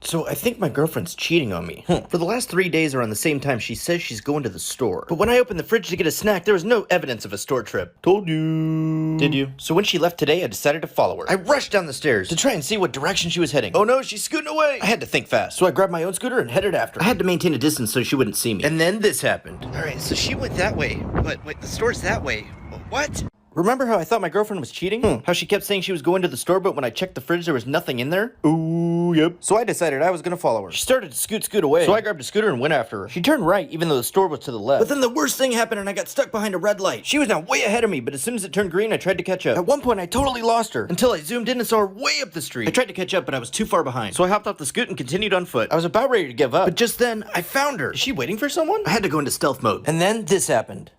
So I think my girlfriend's cheating on me. For the last 3 days around the same time, she says she's going to the store. But when I opened the fridge to get a snack, there was no evidence of a store trip. Told you. Did you? So when she left today, I decided to follow her. I rushed down the stairs to try and see what direction she was heading. Oh no, she's scooting away. I had to think fast, so I grabbed my own scooter and headed after her. I had to maintain a distance so she wouldn't see me. And then this happened. Alright, so she went that way. But wait, the store's that way. What? Remember how I thought my girlfriend was cheating? How she kept saying she was going to the store, but when I checked the fridge, there was nothing in there? Ooh, yep. So I decided I was gonna follow her. She started to scoot away, so I grabbed a scooter and went after her. She turned right, even though the store was to the left. But then the worst thing happened and I got stuck behind a red light. She was now way ahead of me, but as soon as it turned green, I tried to catch up. At one point, I totally lost her, until I zoomed in and saw her way up the street. I tried to catch up, but I was too far behind, so I hopped off the scoot and continued on foot. I was about ready to give up, but just then, I found her. Is she waiting for someone? I had to go into stealth mode. And then this happened.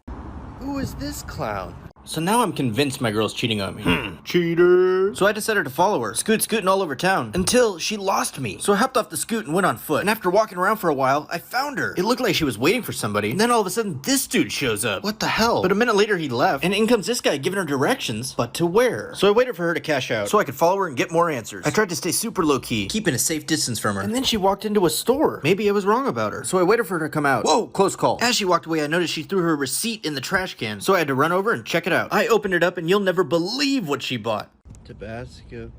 Who is this clown? So now I'm convinced my girl's cheating on me. Cheater. So I decided to follow her, scooting all over town, until she lost me. So I hopped off the scoot and went on foot. And after walking around for a while, I found her. It looked like she was waiting for somebody. And then all of a sudden, this dude shows up. What the hell? But a minute later, he left. And in comes this guy giving her directions, but to where? So I waited for her to cash out, so I could follow her and get more answers. I tried to stay super low-key, keeping a safe distance from her. And then she walked into a store. Maybe I was wrong about her. So I waited for her to come out. Whoa, close call. As she walked away, I noticed she threw her receipt in the trash can. So I had to run over and check it out. I opened it up and you'll never believe what she bought. Tabasco.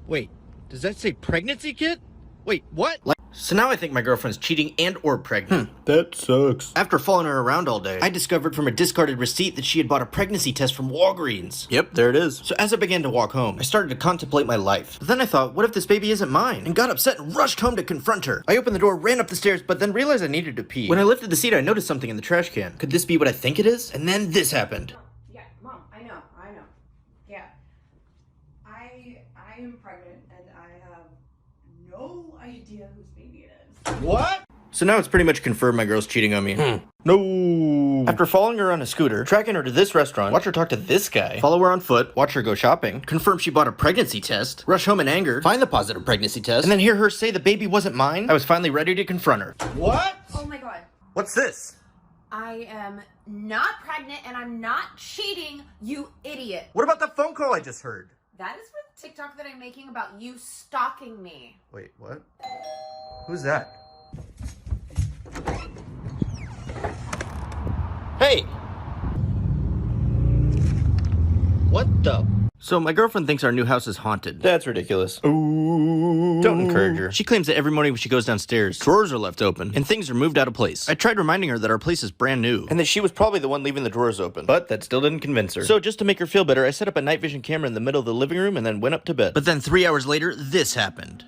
Wait, does that say pregnancy kit? Wait, what? So now I think my girlfriend's cheating and or pregnant. That sucks. After following her around all day, I discovered from a discarded receipt that she had bought a pregnancy test from Walgreens. Yep, there it is. So as I began to walk home, I started to contemplate my life. But then I thought, what if this baby isn't mine? And got upset and rushed home to confront her. I opened the door, ran up the stairs, but then realized I needed to pee. When I lifted the seat, I noticed something in the trash can. Could this be what I think it is? And then this happened. Yeah, Mom, I know. Yeah. I am pregnant and I have no idea whose baby it is. What? So now it's pretty much confirmed my girl's cheating on me. No. After following her on a scooter, tracking her to this restaurant, watch her talk to this guy, follow her on foot, watch her go shopping, confirm she bought a pregnancy test, rush home in anger, find the positive pregnancy test, and then hear her say the baby wasn't mine, I was finally ready to confront her. What? Oh my god. What's this? I am not pregnant and I'm not cheating, you idiot. What about the phone call I just heard? That is for the TikTok that I'm making about you stalking me. Wait, what? Who's that? Hey! What the? So my girlfriend thinks our new house is haunted. That's ridiculous. Ooh. Don't encourage her. She claims that every morning when she goes downstairs, drawers are left open, and things are moved out of place. I tried reminding her that our place is brand new, and that she was probably the one leaving the drawers open, but that still didn't convince her. So just to make her feel better, I set up a night vision camera in the middle of the living room and then went up to bed. But then 3 hours later, this happened.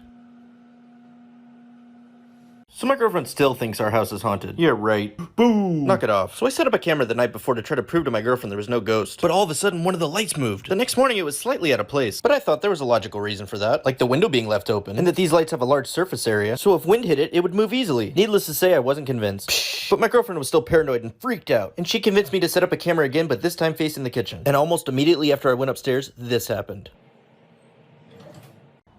So my girlfriend still thinks our house is haunted. Yeah, right. Boom. Knock it off. So I set up a camera the night before to try to prove to my girlfriend there was no ghost. But all of a sudden, one of the lights moved. The next morning, it was slightly out of place. But I thought there was a logical reason for that, like the window being left open, and that these lights have a large surface area, so if wind hit it, it would move easily. Needless to say, I wasn't convinced. But my girlfriend was still paranoid and freaked out, and she convinced me to set up a camera again, but this time facing the kitchen. And almost immediately after I went upstairs, this happened.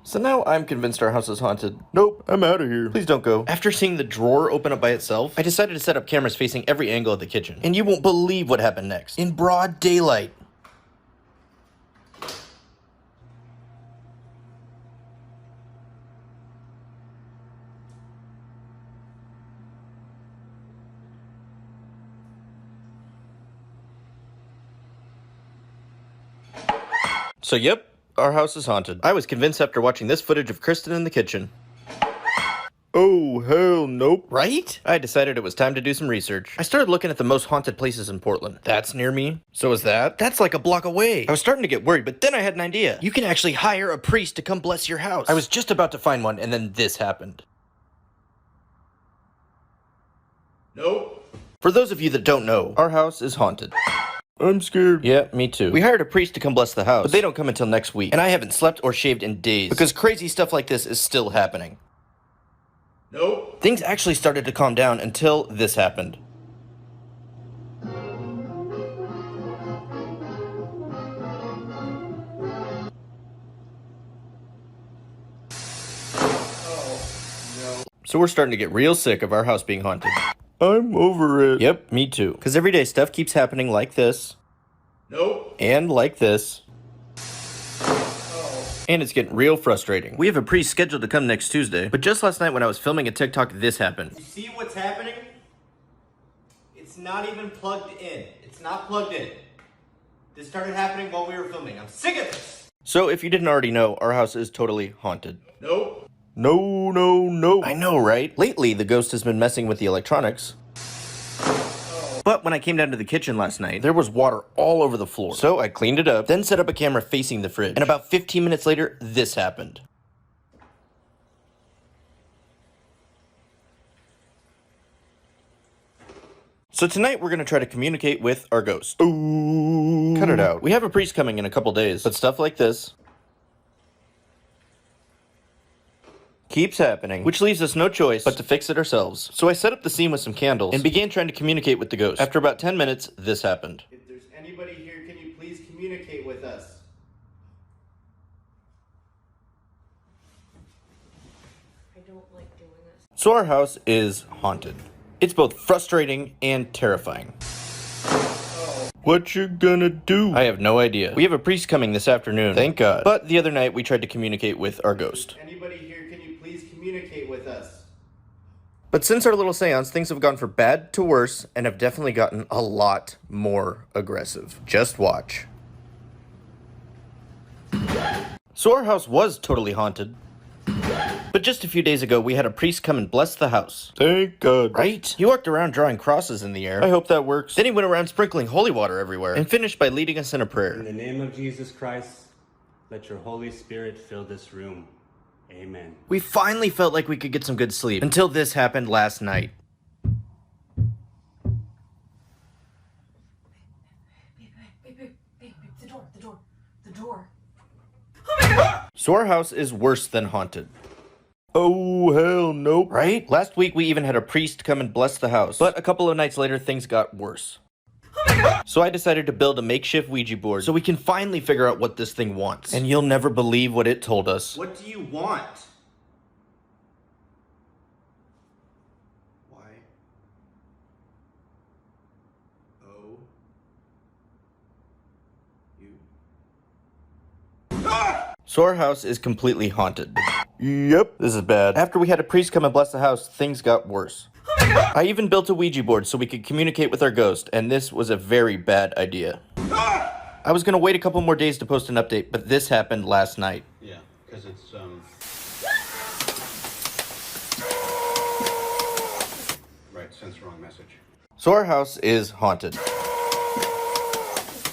So now I'm convinced our house is haunted. Nope, I'm out of here. Please don't go. After seeing the drawer open up by itself, I decided to set up cameras facing every angle of the kitchen. And you won't believe what happened next. In broad daylight. So yep. Our house is haunted. I was convinced after watching this footage of Kristen in the kitchen. Oh, hell nope. Right? I decided it was time to do some research. I started looking at the most haunted places in Portland. That's near me. So is that? That's like a block away. I was starting to get worried, but then I had an idea. You can actually hire a priest to come bless your house. I was just about to find one, and then this happened. Nope. For those of you that don't know, our house is haunted. I'm scared. Yeah, me too. We hired a priest to come bless the house, but they don't come until next week, and I haven't slept or shaved in days, because crazy stuff like this is still happening. Nope. Things actually started to calm down until this happened. So we're starting to get real sick of our house being haunted. I'm over it. Yep, me too. Because every day stuff keeps happening like this. Nope. And like this. And it's getting real frustrating. We have a priest scheduled to come next Tuesday, but just last night when I was filming a TikTok, this happened. You see what's happening? It's not even plugged in. It's not plugged in. This started happening while we were filming. I'm sick of this. So if you didn't already know, our house is totally haunted. Nope. No, no, no. I know, right? Lately, the ghost has been messing with the electronics. But when I came down to the kitchen last night, there was water all over the floor. So I cleaned it up, then set up a camera facing the fridge. And about 15 minutes later, this happened. So tonight, we're gonna try to communicate with our ghost. Ooh. Cut it out. We have a priest coming in a couple days, but stuff like this keeps happening, which leaves us no choice but to fix it ourselves. So I set up the scene with some candles and began trying to communicate with the ghost. After about 10 minutes, this happened. If there's anybody here, can you please communicate with us? I don't like doing this. So our house is haunted. It's both frustrating and terrifying. What you gonna do? I have no idea. We have a priest coming this afternoon, thank God. But the other night, we tried to communicate with our ghost. Anybody here, can you please communicate with us? But since our little seance, things have gone from bad to worse and have definitely gotten a lot more aggressive. Just watch. So our house was totally haunted. But just a few days ago, we had a priest come and bless the house. Thank God. Right? He walked around drawing crosses in the air. I hope that works. Then he went around sprinkling holy water everywhere and finished by leading us in a In prayer. the name of Jesus Christ, let your Holy Spirit fill this room. Amen. We finally felt like we could get some good sleep until this happened last night. Babe, the door. So our house is worse than haunted. Oh, hell nope. Right? Last week we even had a priest come and bless the house. But a couple of nights later things got worse. So I decided to build a makeshift Ouija board so we can finally figure out what this thing wants. And you'll never believe what it told us. What do you want? Why? Oh. You. So our house is completely haunted. Yep. This is bad. After we had a priest come and bless the house, things got worse. I even built a Ouija board so we could communicate with our ghost, and this was a very bad idea. I was gonna wait a couple more days to post an update, but this happened last night. Yeah, because it's, Right, sends the wrong message. So our house is haunted.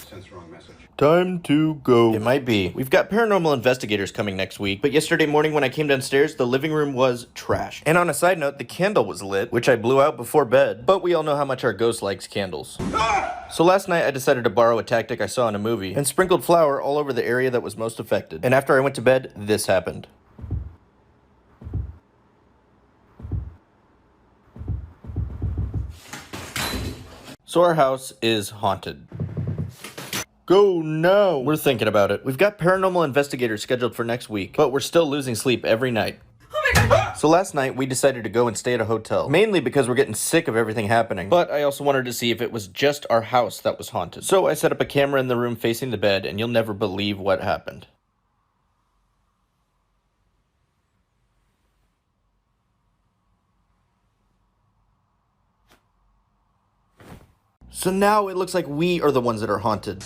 Sends the wrong message. Time to go. It might be. We've got paranormal investigators coming next week, but yesterday morning when I came downstairs, the living room was trashed. And on a side note, the candle was lit, which I blew out before bed, but we all know how much our ghost likes candles. So last night I decided to borrow a tactic I saw in a movie and sprinkled flour all over the area that was most affected. And after I went to bed, this happened. So our house is haunted. Go now. We're thinking about it. We've got paranormal investigators scheduled for next week, but we're still losing sleep every night. So last night, we decided to go and stay at a hotel, mainly because we're getting sick of everything happening. But I also wanted to see if it was just our house that was haunted. So I set up a camera in the room facing the bed, and you'll never believe what happened. So now it looks like we are the ones that are haunted.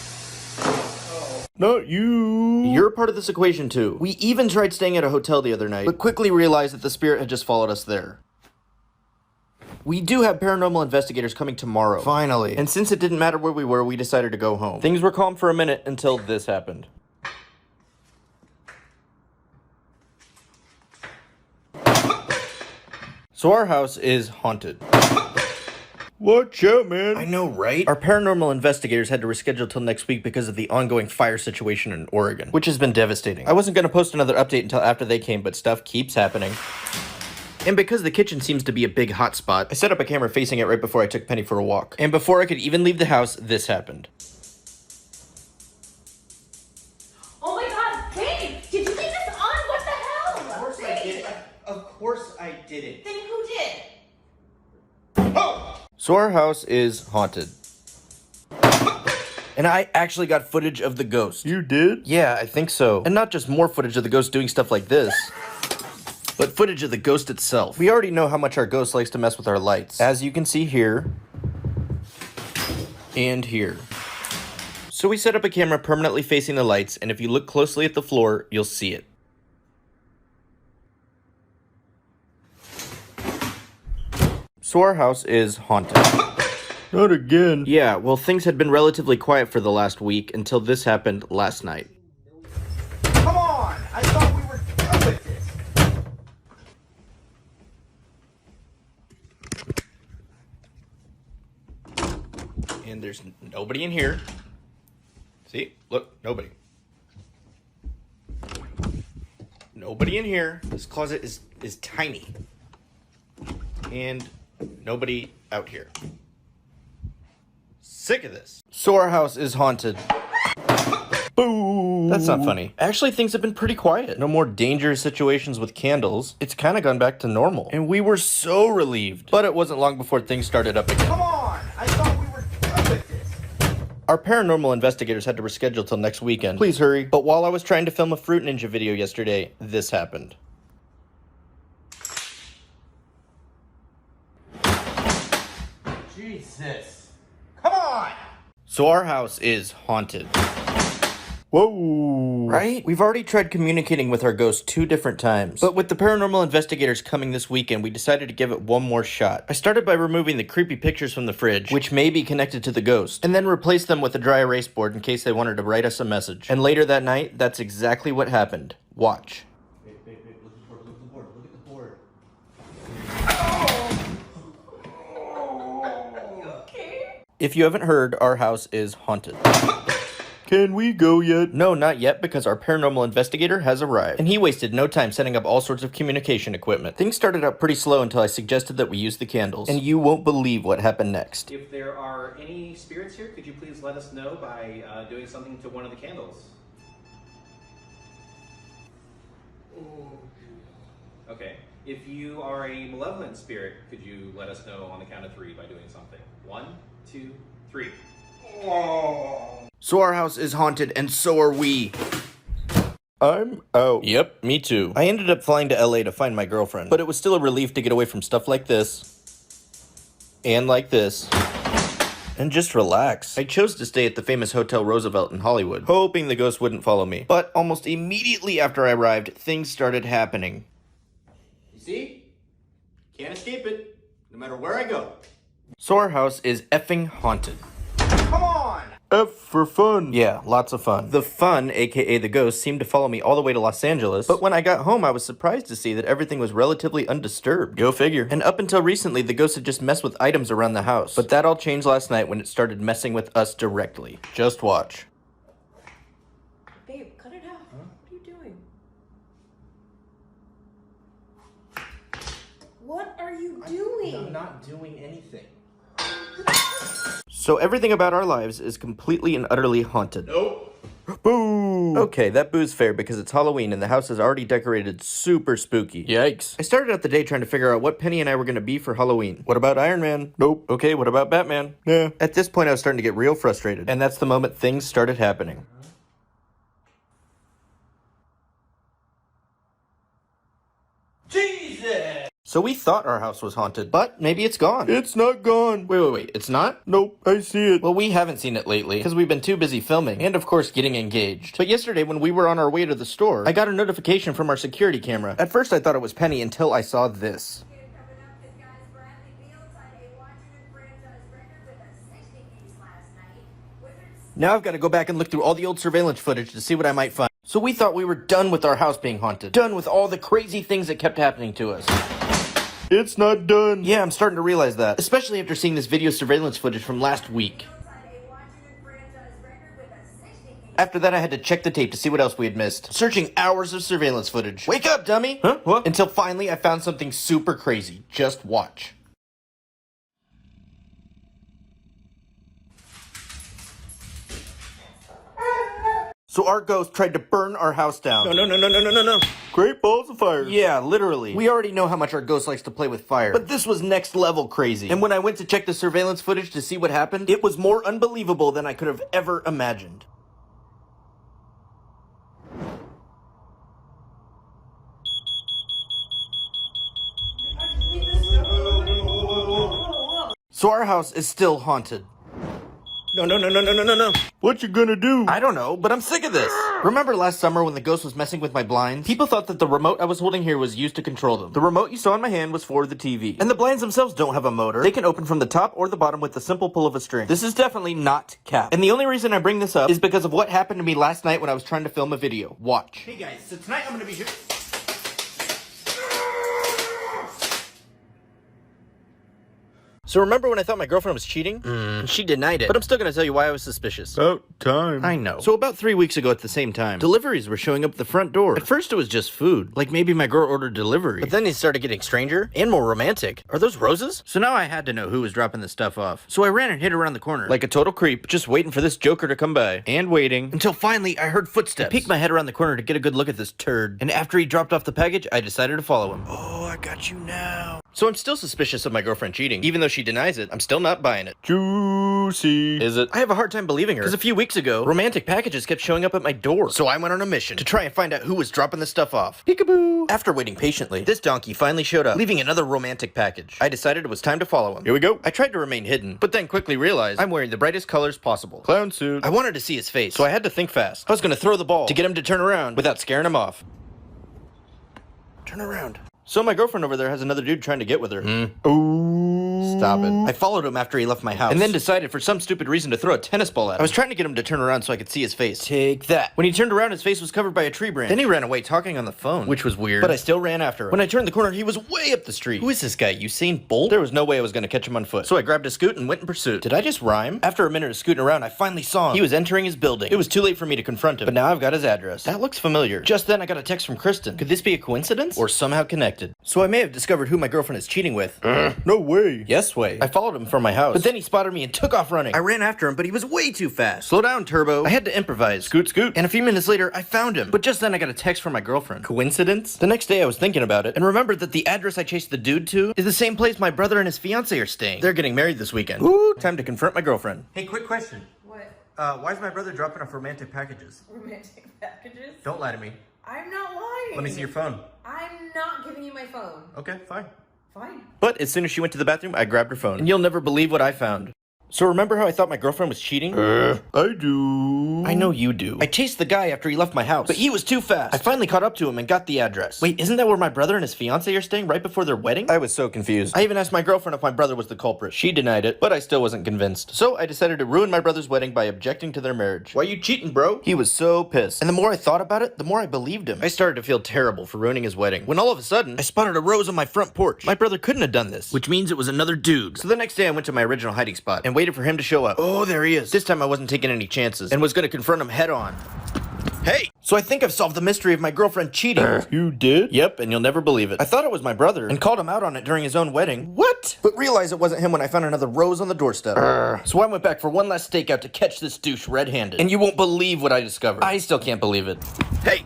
Not you. You're part of this equation too. We even tried staying at a hotel the other night, but quickly realized that the spirit had just followed us there. We do have paranormal investigators coming tomorrow. Finally. And since it didn't matter where we were, we decided to go home. Things were calm for a minute until this happened. So our house is haunted. Watch out, man. I know, right? Our paranormal investigators had to reschedule till next week because of the ongoing fire situation in Oregon, which has been devastating. I wasn't going to post another update until after they came, but stuff keeps happening. And because the kitchen seems to be a big hot spot, I set up a camera facing it right before I took Penny for a walk. And before I could even leave the house, this happened. Oh my god, babe! Did you leave this on? What the hell? Of course I did. Of course I did it. Then who did? So our house is haunted. And I actually got footage of the ghost. You did? Yeah, I think so. And not just more footage of the ghost doing stuff like this, but footage of the ghost itself. We already know how much our ghost likes to mess with our lights, as you can see here and here. So we set up a camera permanently facing the lights, and if you look closely at the floor, you'll see it. So our house is haunted. Not again. Yeah, well, things had been relatively quiet for the last week until this happened last night. Come on! I thought we were done with this. And there's nobody in here. See? Look, nobody. Nobody in here. This closet is tiny. And nobody out here. Sick of this. So our house is haunted. Boo! That's not funny. Actually, things have been pretty quiet. No more dangerous situations with candles. It's kind of gone back to normal. And we were so relieved. But it wasn't long before things started up again. Come on! I thought we were done with this. Our paranormal investigators had to reschedule till next weekend. Please hurry. But while I was trying to film a Fruit Ninja video yesterday, this happened. Jesus. Come on! So our house is haunted. Whoa! Right? We've already tried communicating with our ghost 2 different times. But with the paranormal investigators coming this weekend, we decided to give it one more shot. I started by removing the creepy pictures from the fridge, which may be connected to the ghost, and then replaced them with a dry erase board in case they wanted to write us a message. And later that night, that's exactly what happened. Watch. Babe, look at the board, look at the board. If you haven't heard, our house is haunted. Can we go yet? No, not yet, because our paranormal investigator has arrived. And he wasted no time setting up all sorts of communication equipment. Things started out pretty slow until I suggested that we use the candles. And you won't believe what happened next. If there are any spirits here, could you please let us know by doing something to one of the candles? Okay. If you are a malevolent spirit, could you let us know on the count of 3 by doing something? 1, 2, 3. So our house is haunted, and so are we. I'm out. Yep, me too. I ended up flying to LA to find my girlfriend, but it was still a relief to get away from stuff like this, and like this, and just relax. I chose to stay at the famous Hotel Roosevelt in Hollywood, hoping the ghost wouldn't follow me. But almost immediately after I arrived, things started happening. You see? Can't escape it, no matter where I go. So our house is effing haunted. Come on! F for fun. Yeah, lots of fun. The fun, aka the ghost, seemed to follow me all the way to Los Angeles, but when I got home, I was surprised to see that everything was relatively undisturbed. Go figure. And up until recently, the ghost had just messed with items around the house. But that all changed last night when it started messing with us directly. Just watch. Babe, cut it out. What are you doing? What are you doing? I'm not doing anything. So everything about our lives is completely and utterly haunted. Nope. Boo! Okay, that boo's fair because it's Halloween and the house is already decorated super spooky. Yikes. I started out the day trying to figure out what Penny and I were going to be for Halloween. What about Iron Man? Nope. Okay, what about Batman? Nah. At this point, I was starting to get real frustrated, and that's the moment things started happening. Jesus! So we thought our house was haunted, but maybe it's gone. It's not gone. Wait, it's not? Nope, I see it. Well, we haven't seen it lately, because we've been too busy filming, and of course getting engaged. But yesterday, when we were on our way to the store, I got a notification from our security camera. At first, I thought it was Penny until I saw this. Now I've got to go back and look through all the old surveillance footage to see what I might find. So we thought we were done with our house being haunted. Done with all the crazy things that kept happening to us. It's not done. Yeah, I'm starting to realize that. Especially after seeing this video surveillance footage from last week. After that, I had to check the tape to see what else we had missed. Searching hours of surveillance footage. Wake up, dummy! Huh? What? Until finally, I found something super crazy. Just watch. So our ghost tried to burn our house down. No. Great balls of fire. Yeah, literally. We already know how much our ghost likes to play with fire. But this was next level crazy. And when I went to check the surveillance footage to see what happened, it was more unbelievable than I could have ever imagined. So our house is still haunted. No. What you gonna do? I don't know, but I'm sick of this. Remember last summer when the ghost was messing with my blinds? People thought that the remote I was holding here was used to control them. The remote you saw in my hand was for the TV. And the blinds themselves don't have a motor. They can open from the top or the bottom with the simple pull of a string. This is definitely not cap. And the only reason I bring this up is because of what happened to me last night when I was trying to film a video. Watch. Hey guys, so tonight I'm gonna be here. So remember when I thought my girlfriend was cheating? She denied it. But I'm still gonna tell you why I was suspicious. About time. I know. So about 3 weeks ago at the same time, deliveries were showing up at the front door. At first it was just food. Like maybe my girl ordered delivery. But then they started getting stranger and more romantic. Are those roses? So now I had to know who was dropping this stuff off. So I ran and hid around the corner. Like a total creep, just waiting for this joker to come by. And waiting. Until finally I heard footsteps. I peeked my head around the corner to get a good look at this turd. And after he dropped off the package, I decided to follow him. Oh, I got you now. So I'm still suspicious of my girlfriend cheating. Even though she denies it, I'm still not buying it. Juicy. Is it? I have a hard time believing her. Because a few weeks ago, romantic packages kept showing up at my door. So I went on a mission to try and find out who was dropping the stuff off. Peekaboo. After waiting patiently, this donkey finally showed up, leaving another romantic package. I decided it was time to follow him. Here we go. I tried to remain hidden, but then quickly realized I'm wearing the brightest colors possible. Clown suit. I wanted to see his face, so I had to think fast. I was going to throw the ball to get him to turn around without scaring him off. Turn around. So my girlfriend over there has another dude trying to get with her. Ooh. Stop it. I followed him after he left my house, and then decided for some stupid reason to throw a tennis ball at him. I was trying to get him to turn around so I could see his face. Take that. When he turned around, his face was covered by a tree branch. Then he ran away talking on the phone, which was weird, but I still ran after him. When I turned the corner, he was way up the street. Who is this guy, Usain Bolt? There was no way I was going to catch him on foot, so I grabbed a scoot and went in pursuit. Did I just rhyme? After a minute of scooting around, I finally saw him. He was entering his building. It was too late for me to confront him, but now I've got his address. That looks familiar. Just then, I got a text from Kristen. Could this be a coincidence? Or somehow connected? So I may have discovered who my girlfriend is cheating with. No way. Yes way. I followed him from my house, but then he spotted me and took off running. I ran after him, but he was way too fast. Slow down, Turbo. I had to improvise. Scoot, scoot. And a few minutes later, I found him. But just then I got a text from my girlfriend. Coincidence? The next day I was thinking about it and remembered that the address I chased the dude to is the same place my brother and his fiance are staying. They're getting married this weekend. Ooh, time to confront my girlfriend. Hey, quick question. What? Why is my brother dropping off romantic packages? Romantic packages? Don't lie to me. I'm not lying. Let me see your phone. I'm not giving you my phone. Okay, fine. Fine. But as soon as she went to the bathroom, I grabbed her phone. And you'll never believe what I found. So remember how I thought my girlfriend was cheating? I do. I know you do. I chased the guy after he left my house, but he was too fast. I finally caught up to him and got the address. Wait, isn't that where my brother and his fiance are staying right before their wedding? I was so confused. I even asked my girlfriend if my brother was the culprit. She denied it, but I still wasn't convinced. So I decided to ruin my brother's wedding by objecting to their marriage. Why you cheating, bro? He was so pissed. And the more I thought about it, the more I believed him. I started to feel terrible for ruining his wedding, when all of a sudden, I spotted a rose on my front porch. My brother couldn't have done this, which means it was another dude. So the next day I went to my original hiding spot and waited for him to show up. Oh, there he is. This time I wasn't taking any chances and was going to confront him head on. Hey! So I think I've solved the mystery of my girlfriend cheating. You did? Yep, and you'll never believe it. I thought it was my brother and called him out on it during his own wedding. What? But realized it wasn't him when I found another rose on the doorstep. So I went back for one last stakeout to catch this douche red-handed. And you won't believe what I discovered. I still can't believe it. Hey!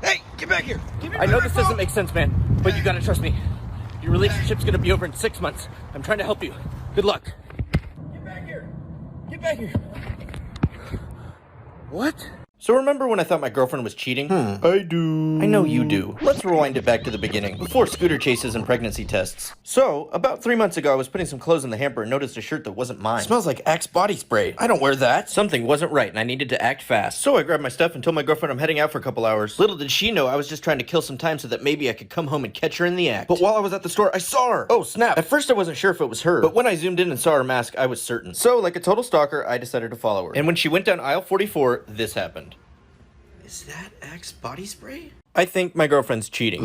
Hey, get back here! I know this doesn't make sense, man, but you gotta trust me. Your relationship's gonna be over in 6 months. I'm trying to help you. Good luck. Get back here! Get back here! What? So remember when I thought my girlfriend was cheating? I do. I know you do. Let's rewind it back to the beginning, before scooter chases and pregnancy tests. So, about 3 months ago, I was putting some clothes in the hamper and noticed a shirt that wasn't mine. It smells like Axe body spray. I don't wear that. Something wasn't right, and I needed to act fast. So I grabbed my stuff and told my girlfriend I'm heading out for a couple hours. Little did she know I was just trying to kill some time so that maybe I could come home and catch her in the act. But while I was at the store, I saw her. Oh, snap. At first, I wasn't sure if it was her, but when I zoomed in and saw her mask, I was certain. So, like a total stalker, I decided to follow her. And when she went down aisle 44, this happened. Is that Axe body spray? I think my girlfriend's cheating.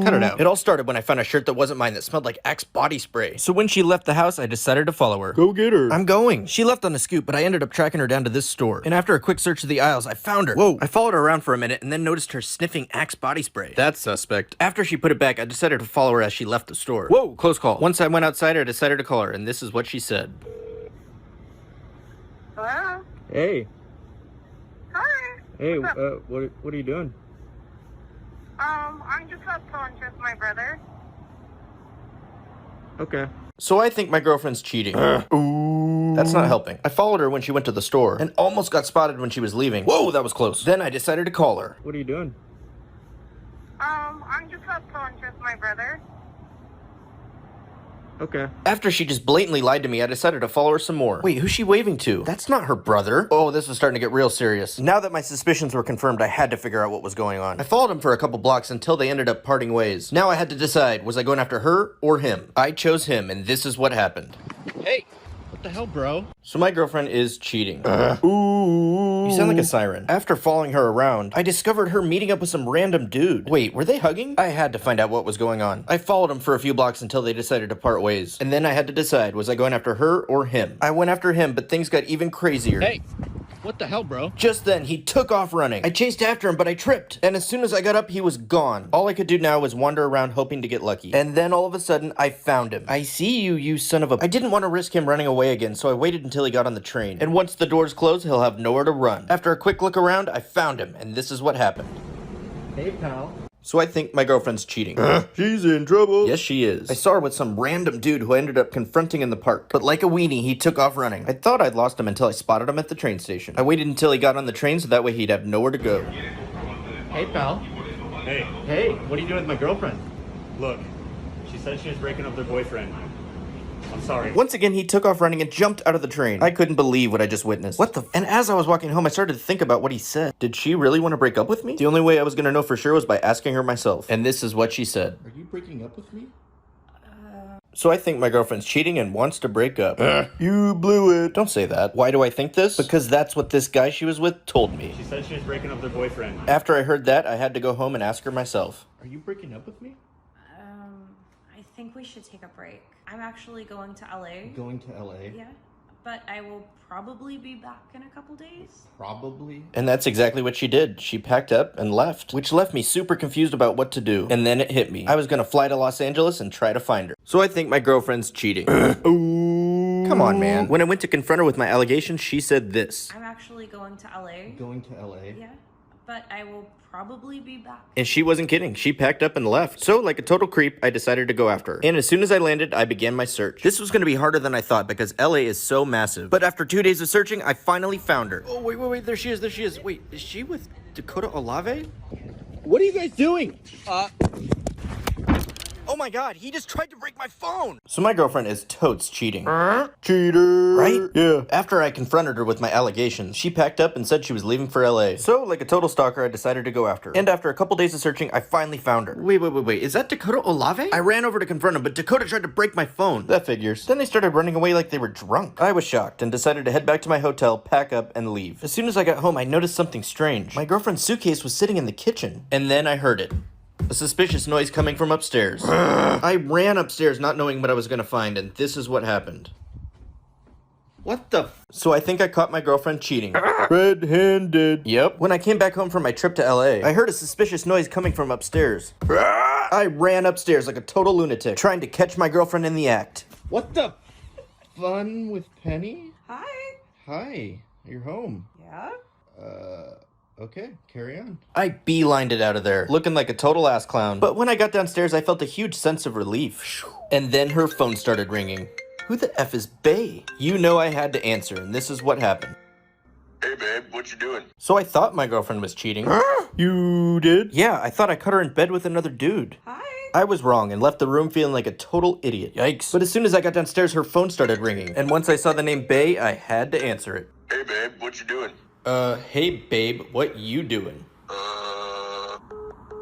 Cut it out. It all started when I found a shirt that wasn't mine that smelled like Axe body spray. So when she left the house, I decided to follow her. Go get her. I'm going. She left on a scoop, but I ended up tracking her down to this store. And after a quick search of the aisles, I found her. Whoa. I followed her around for a minute and then noticed her sniffing Axe body spray. That's suspect. After she put it back, I decided to follow her as she left the store. Whoa, close call. Once I went outside, I decided to call her, and this is what she said. Hello? Hey. Hey, what are you doing? I'm just up to lunch with my brother. Okay. So I think my girlfriend's cheating. Ooh. That's not helping. I followed her when she went to the store and almost got spotted when she was leaving. Whoa, that was close. Then I decided to call her. What are you doing? I'm just up to lunch with my brother. Okay. After she just blatantly lied to me, I decided to follow her some more. Wait, who's she waving to? That's not her brother. Oh, this was starting to get real serious. Now that my suspicions were confirmed, I had to figure out what was going on. I followed him for a couple blocks until they ended up parting ways. Now I had to decide, was I going after her or him? I chose him, and this is what happened. Hey, what the hell, bro? So my girlfriend is cheating. Ooh. You sound like a siren. After following her around, I discovered her meeting up with some random dude. Wait, were they hugging? I had to find out what was going on. I followed him for a few blocks until they decided to part ways. And then I had to decide, was I going after her or him? I went after him, but things got even crazier. Hey, what the hell, bro? Just then, he took off running. I chased after him, but I tripped. And as soon as I got up, he was gone. All I could do now was wander around hoping to get lucky. And then all of a sudden, I found him. I see you, you son of a... I didn't want to risk him running away again, so I waited until he got on the train. And once the doors close, he'll have nowhere to run. After a quick look around, I found him, and this is what happened. Hey, pal. So I think my girlfriend's cheating. She's in trouble. Yes, she is. I saw her with some random dude who I ended up confronting in the park. But like a weenie, he took off running. I thought I'd lost him until I spotted him at the train station. I waited until he got on the train so that way he'd have nowhere to go. Hey, pal. Hey, Hey, what are you doing with my girlfriend? look. She said she was breaking up with her boyfriend. I'm sorry. Once again, he took off running and jumped out of the train. I couldn't believe what I just witnessed. What the And as I was walking home, I started to think about what he said. Did she really want to break up with me? The only way I was going to know for sure was by asking her myself. And this is what she said. Are you breaking up with me? So I think my girlfriend's cheating and wants to break up. You blew it. Don't say that. Why do I think this? Because that's what this guy she was with told me. She said she was breaking up with her boyfriend. After I heard that, I had to go home and ask her myself. Are you breaking up with me? I think we should take a break. I'm actually going to LA. Going to LA? Yeah, but I will probably be back in a couple days. Probably. And that's exactly what she did. She packed up and left, which left me super confused about what to do. And then it hit me. I was gonna fly to Los Angeles and try to find her. So I think my girlfriend's cheating. Ooh. Come on, man. When I went to confront her with my allegations, she said this. I'm actually going to LA. Going to LA? Yeah, but I will probably be back. And she wasn't kidding. She packed up and left. So, like a total creep, I decided to go after her. And as soon as I landed, I began my search. This was going to be harder than I thought because LA is so massive. But after 2 days of searching, I finally found her. Oh, wait. There she is. Wait, is she with Dakota Olave? What are you guys doing? Oh my god, he just tried to break my phone! So my girlfriend is totes cheating. Cheater. Right? Yeah. After I confronted her with my allegations, she packed up and said she was leaving for LA. So, like a total stalker, I decided to go after her. And after a couple days of searching, I finally found her. Wait. Is that Dakota Olave? I ran over to confront him, but Dakota tried to break my phone. That figures. Then they started running away like they were drunk. I was shocked and decided to head back to my hotel, pack up, and leave. As soon as I got home, I noticed something strange. My girlfriend's suitcase was sitting in the kitchen. And then I heard it. A suspicious noise coming from upstairs. I ran upstairs not knowing what I was gonna find, and this is what happened. What the So I think I caught my girlfriend cheating. Red-handed. Yep. When I came back home from my trip to LA, I heard a suspicious noise coming from upstairs. I ran upstairs like a total lunatic, trying to catch my girlfriend in the act. What the fun with Penny? Hi. Hi, you're home. Yeah? Okay, carry on. I beelined it out of there, looking like a total ass clown. But when I got downstairs, I felt a huge sense of relief. And then her phone started ringing. Who the F is Bae? You know I had to answer, and this is what happened. Hey babe, what you doing? So I thought my girlfriend was cheating. You did? Yeah, I thought I caught her in bed with another dude. Hi. I was wrong and left the room feeling like a total idiot. Yikes. But as soon as I got downstairs, her phone started ringing. And once I saw the name Bae, I had to answer it. Hey babe, what you doing? Hey babe, what you doing?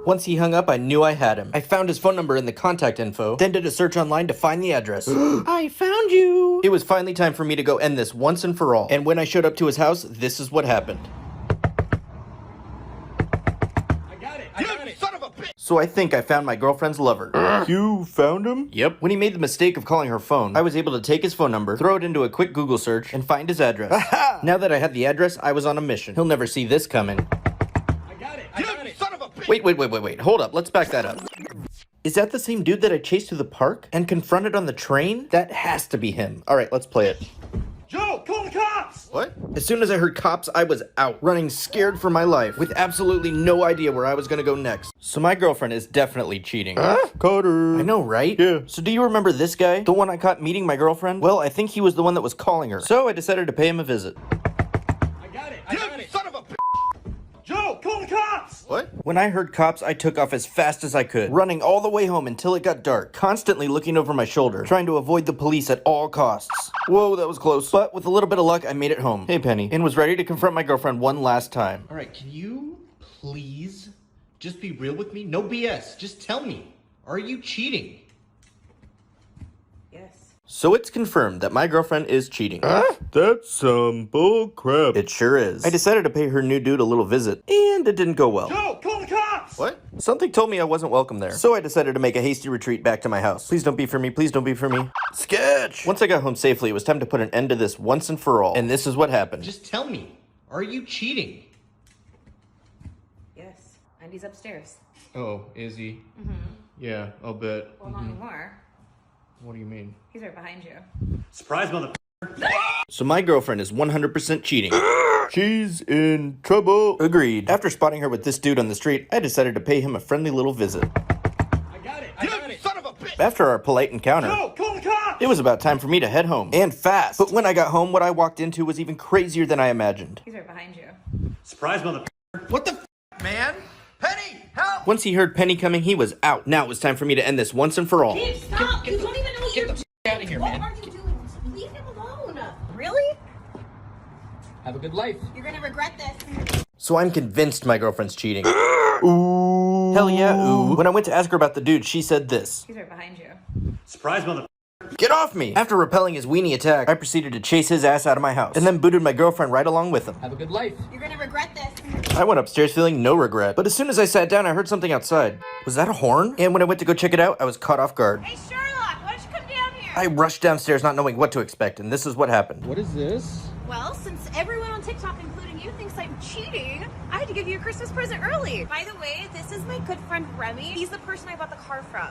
Once he hung up, I knew I had him. I found his phone number in the contact info, then did a search online to find the address. I found you! It was finally time for me to go end this once and for all. And when I showed up to his house, this is what happened. I got it. Son of a bitch! So I think I found my girlfriend's lover. You found him? Yep. When he made the mistake of calling her phone, I was able to take his phone number, throw it into a quick Google search, and find his address. Now that I had the address, I was on a mission. He'll never see this coming. I got it. Son of a bitch! Wait. Hold up. Let's back that up. Is that the same dude that I chased through the park and confronted on the train? That has to be him. All right, let's play it. Joe, call the cops! What? As soon as I heard cops, I was out, running scared for my life, with absolutely no idea where I was gonna go next. So my girlfriend is definitely cheating. Carter. I know, right? Yeah. So do you remember this guy? The one I caught meeting my girlfriend? Well, I think he was the one that was calling her. So I decided to pay him a visit. I got it. Son of a Joe, call the cops! What? When I heard cops, I took off as fast as I could, running all the way home until it got dark, constantly looking over my shoulder, trying to avoid the police at all costs. Whoa, that was close. But with a little bit of luck, I made it home. Hey, Penny. And was ready to confront my girlfriend one last time. All right, can you please just be real with me? No BS. Just tell me. Are you cheating? Yes. So it's confirmed that my girlfriend is cheating. That's some bull crap. It sure is. I decided to pay her new dude a little visit, and it didn't go well. Joe, call the cops! What? Something told me I wasn't welcome there. So I decided to make a hasty retreat back to my house. Please don't be for me, please don't be for me. Sketch! Once I got home safely, it was time to put an end to this once and for all. And this is what happened. Just tell me. Are you cheating? Yes. And he's upstairs. Oh, is he? Mm-hmm. Yeah, I'll bet. Well, not anymore. What do you mean? He's right behind you. Surprise, mother. So my girlfriend is 100% cheating. She's in trouble. Agreed. After spotting her with this dude on the street, I decided to pay him a friendly little visit. I got it. Son of a bitch! After our polite encounter, Joe, call the cops! it was about time for me to head home. And fast. But when I got home, what I walked into was even crazier than I imagined. He's right behind you. Surprise, mother. What the man? Penny, help! Once he heard Penny coming, he was out. Now it was time for me to end this once and for all. Steve, stop! You don't even know what you're doing. Out of here, What man. are you doing? Leave him alone. Really? Have a good life. You're gonna regret this. So I'm convinced my girlfriend's cheating. Ooh. Hell yeah, ooh. When I went to ask her about the dude, she said this. He's right behind you. Surprise, mother. Get off me! After repelling his weenie attack, I proceeded to chase his ass out of my house, and then booted my girlfriend right along with him. Have a good life. You're gonna regret this. I went upstairs feeling no regret, but as soon as I sat down, I heard something outside. Was that a horn? And when I went to go check it out, I was caught off guard. Hey, Sherlock, why don't you come down here? I rushed downstairs not knowing what to expect, and this is what happened. What is this? Well, since everyone on TikTok, including you, thinks I'm cheating, I had to give you a Christmas present early. By the way, this is my good friend Remy. He's the person I bought the car from.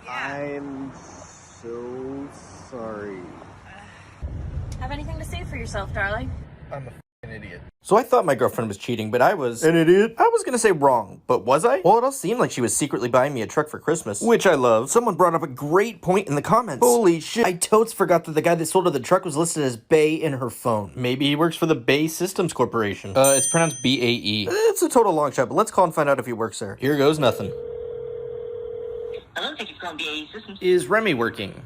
Yeah. I'm so sorry. Have anything to say for yourself, darling? I'm an idiot. So I thought my girlfriend was cheating, but I was... An idiot? I was gonna say wrong, but was I? Well, it all seemed like she was secretly buying me a truck for Christmas, which I love. Someone brought up a great point in the comments. Holy shit, I totes forgot that the guy that sold her the truck was listed as Bay in her phone. Maybe he works for the Bay Systems Corporation. It's pronounced B-A-E. It's a total long shot, but let's call and find out if he works there. Here goes nothing. Hello, thank you for calling BAE Systems. Is Remy working?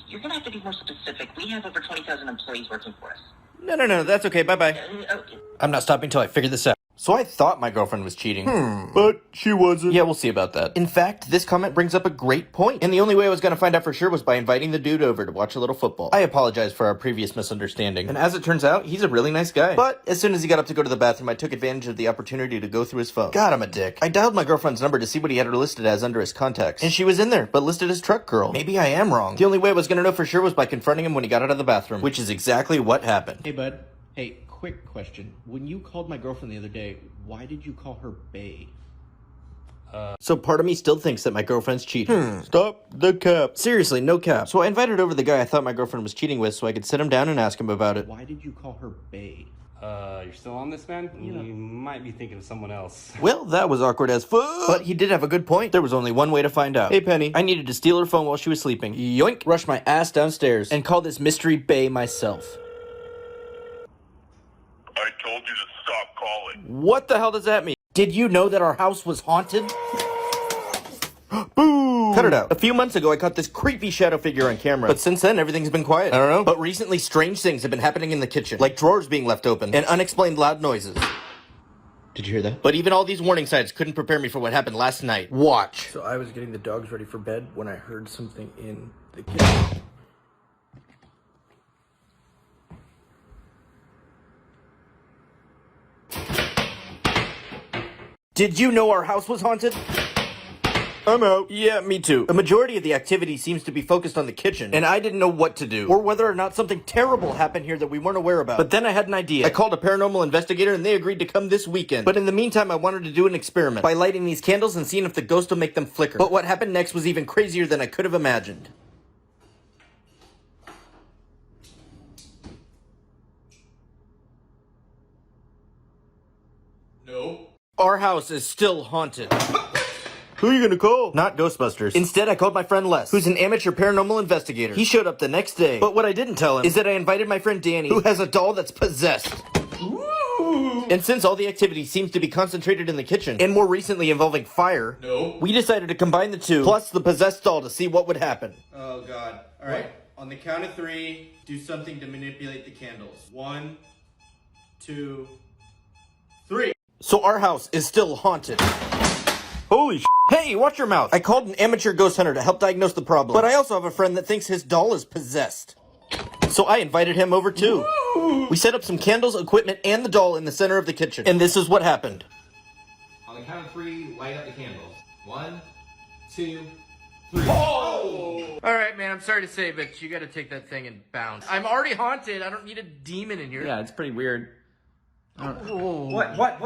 You're gonna have to be more specific. We have over 20,000 employees working for us. No, that's okay, bye-bye. Okay. I'm not stopping till I figure this out. So I thought my girlfriend was cheating. But she wasn't. Yeah, we'll see about that. In fact, this comment brings up a great point. And the only way I was going to find out for sure was by inviting the dude over to watch a little football. I apologize for our previous misunderstanding. And as it turns out, he's a really nice guy. But as soon as he got up to go to the bathroom, I took advantage of the opportunity to go through his phone. God, I'm a dick. I dialed my girlfriend's number to see what he had her listed as under his contacts. And she was in there, but listed as truck girl. Maybe I am wrong. The only way I was going to know for sure was by confronting him when he got out of the bathroom, which is exactly what happened. Hey, bud. Hey, quick question. When you called my girlfriend the other day, why did you call her Bae? So part of me still thinks that my girlfriend's cheating. Stop the cap. Seriously, no cap. So I invited over the guy I thought my girlfriend was cheating with so I could sit him down and ask him about it. Why did you call her Bae? You're still on this, man? You might be thinking of someone else. Well, that was awkward as fuck. But he did have a good point. There was only one way to find out. Hey, Penny, I needed to steal her phone while she was sleeping. Yoink! Rush my ass downstairs and call this mystery Bae myself. I told you to stop calling. What the hell does that mean? Did you know that our house was haunted? Boo! Cut it out. A few months ago, I caught this creepy shadow figure on camera. But since then, everything's been quiet. I don't know. But recently, strange things have been happening in the kitchen. Like drawers being left open and unexplained loud noises. Did you hear that? But even all these warning signs couldn't prepare me for what happened last night. Watch. So I was getting the dogs ready for bed when I heard something in the kitchen. Did you know our house was haunted? I'm out. Yeah, me too. A majority of the activity seems to be focused on the kitchen, and I didn't know what to do, or whether or not something terrible happened here that we weren't aware about. But then I had an idea. I called a paranormal investigator, and they agreed to come this weekend. But in the meantime, I wanted to do an experiment by lighting these candles and seeing if the ghost will make them flicker. But what happened next was even crazier than I could have imagined. Our house is still haunted. Who are you gonna call? Not Ghostbusters. Instead, I called my friend Les, who's an amateur paranormal investigator. He showed up the next day. But what I didn't tell him is that I invited my friend Danny, who has a doll that's possessed. Ooh. And since all the activity seems to be concentrated in the kitchen, and more recently involving fire, we decided to combine the two, plus the possessed doll, to see what would happen. Oh god. Alright, on the count of 3, do something to manipulate the candles. 1, 2, 3. So our house is still haunted. Holy sh**. Hey, watch your mouth. I called an amateur ghost hunter to help diagnose the problem. But I also have a friend that thinks his doll is possessed. So I invited him over too. Woo! We set up some candles, equipment, and the doll in the center of the kitchen. And this is what happened. On the count of 3, light up the candles. 1, 2, 3. Oh! Alright, man, I'm sorry to say, but you gotta take that thing and bounce. I'm already haunted. I don't need a demon in here. Yeah, it's pretty weird. What?